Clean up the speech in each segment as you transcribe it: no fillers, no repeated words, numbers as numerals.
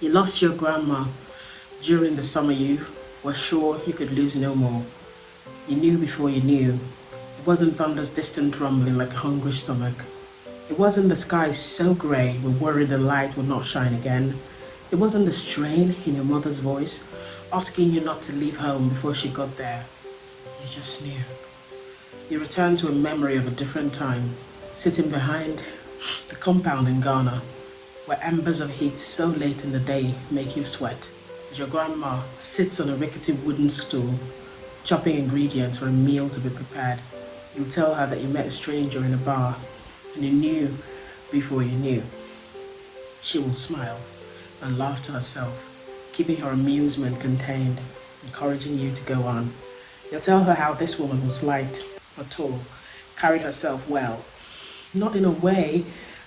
You lost your grandma during the summer you were sure you could lose no more. You knew before you knew. It wasn't thunder's distant rumbling like a hungry stomach. It wasn't the sky so grey we worried the light would not shine again. It wasn't the strain in your mother's voice asking you not to leave home before she got there. You just knew. You returned to a memory of a different time, sitting behind the compound in Ghana, where embers of heat so late in the day make you sweat. As your grandma sits on a rickety wooden stool, chopping ingredients for a meal to be prepared. You tell her that you met a stranger in a bar, and you knew before you knew. She will smile and laugh to herself, keeping her amusement contained, encouraging you to go on. You'll tell her how this woman was light but tall, carried herself well, not in a way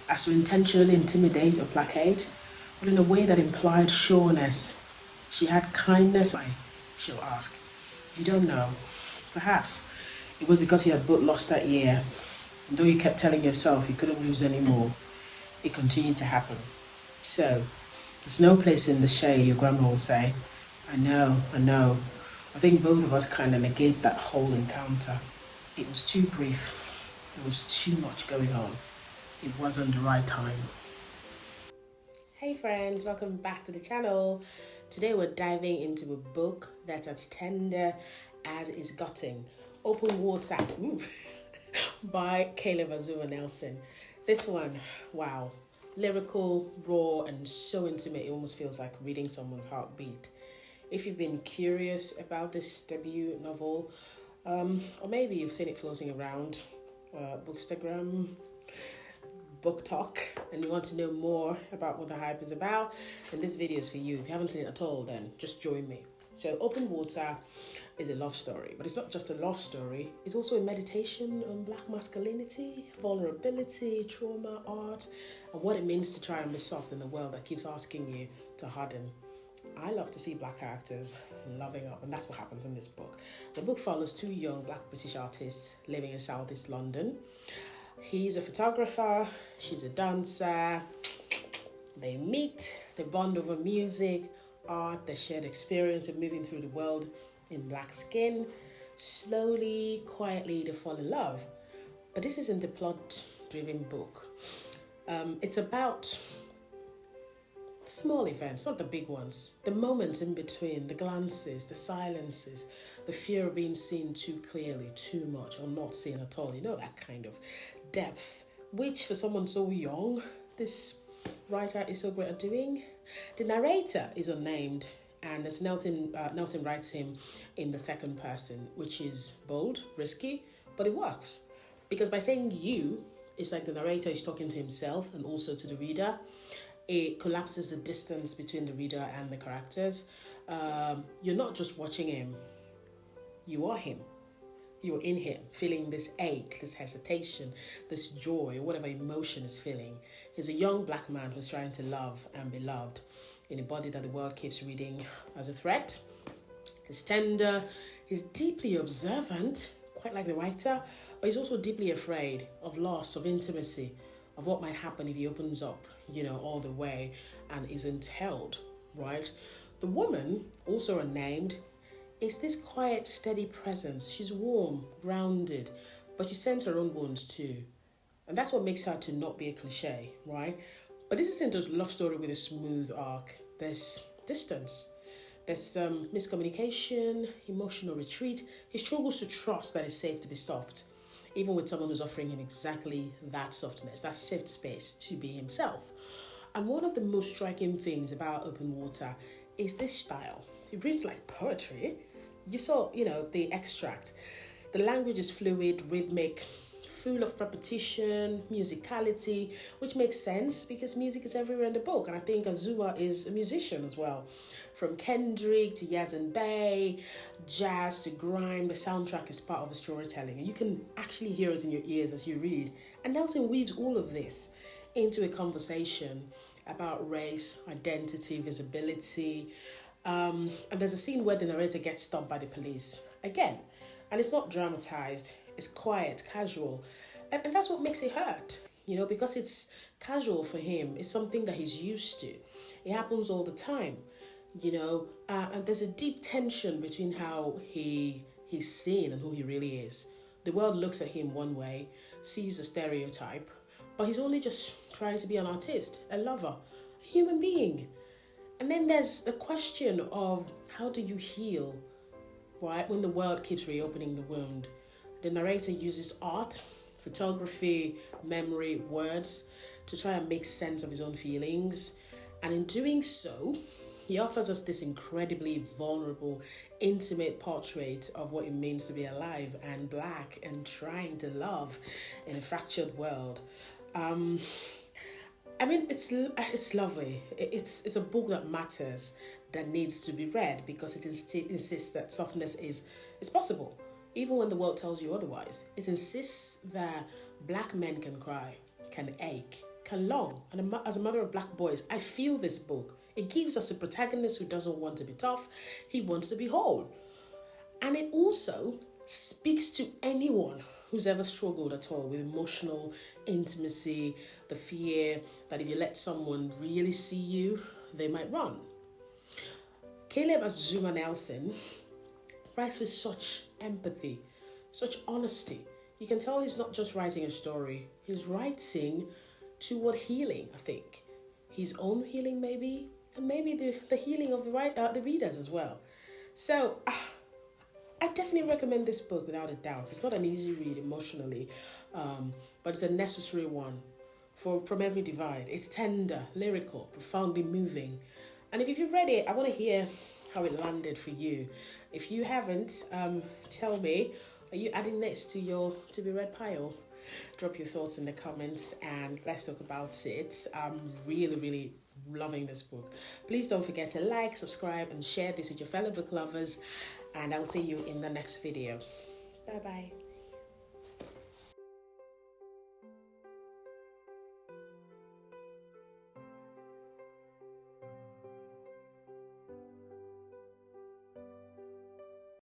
as to intentionally intimidate or placate, but in a way that implied sureness. She had kindness. Why? She'll ask. You don't know. Perhaps it was because you had both lost that year, and though you kept telling yourself you couldn't lose any more, it continued to happen. So, there's no place in the shade, your grandma will say. I know, I know. I think both of us kind of negate that whole encounter. It was too brief. There was too much going on. It wasn't the right time. Hey friends, welcome back to the channel. Today we're diving into a book that's as tender as it's gotten. Open Water by Caleb Azumah Nelson. This one, wow. Lyrical, raw, and so intimate, it almost feels like reading someone's heartbeat. If you've been curious about this debut novel, or maybe you've seen it floating around Bookstagram, Book Talk, and you want to know more about what the hype is about, then this video is for you. If you haven't seen it at all, then just join me. So Open Water is a love story, but it's not just a love story, it's also a meditation on black masculinity, vulnerability, trauma, art, and what it means to try and be soft in a world that keeps asking you to harden. I love to see black characters loving up, and that's what happens in this book. The book follows two young black British artists living in southeast London. He's a photographer, she's a dancer. They meet, they bond over music, art, their shared experience of moving through the world in black skin. Slowly, quietly, they fall in love. But this isn't a plot-driven book. It's about small events, not the big ones. The moments in between, the glances, the silences, the fear of being seen too clearly, too much, or not seen at all. You know, that kind of depth, which for someone so young, this writer is so great at doing. The narrator is unnamed, and as Nelson writes him in the second person, which is bold, risky, but it works. Because by saying you, it's like the narrator is talking to himself and also to the reader. It collapses the distance between the reader and the characters. You're not just watching him, you are him. You're in him, feeling this ache, this hesitation, this joy, whatever emotion is feeling. He's a young black man who's trying to love and be loved in a body that the world keeps reading as a threat. He's tender, he's deeply observant, quite like the writer, but he's also deeply afraid of loss, of intimacy, of what might happen if he opens up, all the way and isn't held, right? The woman, also unnamed, is this quiet, steady presence. She's warm, grounded, but she sends her own wounds too. And that's what makes her to not be a cliche, right? But this isn't just a love story with a smooth arc. There's distance. There's miscommunication, emotional retreat. He struggles to trust that it's safe to be soft, even with someone who's offering him exactly that softness, that safe space to be himself. And one of the most striking things about Open Water is this style. It reads like poetry. You saw, the extract. The language is fluid, rhythmic, full of repetition, musicality, which makes sense because music is everywhere in the book. And I think Azumah is a musician as well. From Kendrick to Yaz and Bey, jazz to grime, the soundtrack is part of the storytelling. And you can actually hear it in your ears as you read. And Nelson weaves all of this into a conversation about race, identity, visibility. And there's a scene where the narrator gets stopped by the police. Again, and it's not dramatized. It's quiet, casual. And that's what makes it hurt. because it's casual for him. It's something that he's used to. It happens all the time, and there's a deep tension between how he's seen and who he really is. The world looks at him one way, sees a stereotype, but he's only just trying to be an artist, a lover, a human being. And then there's the question of how do you heal, right, when the world keeps reopening the wound. The narrator uses art, photography, memory, words to try and make sense of his own feelings. And in doing so, he offers us this incredibly vulnerable, intimate portrait of what it means to be alive and black and trying to love in a fractured world. It's lovely. It's a book that matters, that needs to be read because it insists that softness is possible, even when the world tells you otherwise. It insists that black men can cry, can ache, can long. And as a mother of black boys, I feel this book. It gives us a protagonist who doesn't want to be tough. He wants to be whole. And it also speaks to anyone who's ever struggled at all with emotional intimacy, the fear that if you let someone really see you, they might run. Caleb Azumah Nelson writes with such empathy, such honesty. You can tell he's not just writing a story, he's writing toward healing, I think. His own healing maybe, and maybe the healing of the readers as well. So, I definitely recommend this book without a doubt. It's not an easy read emotionally, but it's a necessary one from every divide. It's tender, lyrical, profoundly moving. And if you've read it, I want to hear how it landed for you. If you haven't, tell me, are you adding this to your to be read pile? Drop your thoughts in the comments and let's talk about it. I'm really, really loving this book. Please don't forget to like, subscribe, and share this with your fellow book lovers. And I'll see you in the next video. Bye bye.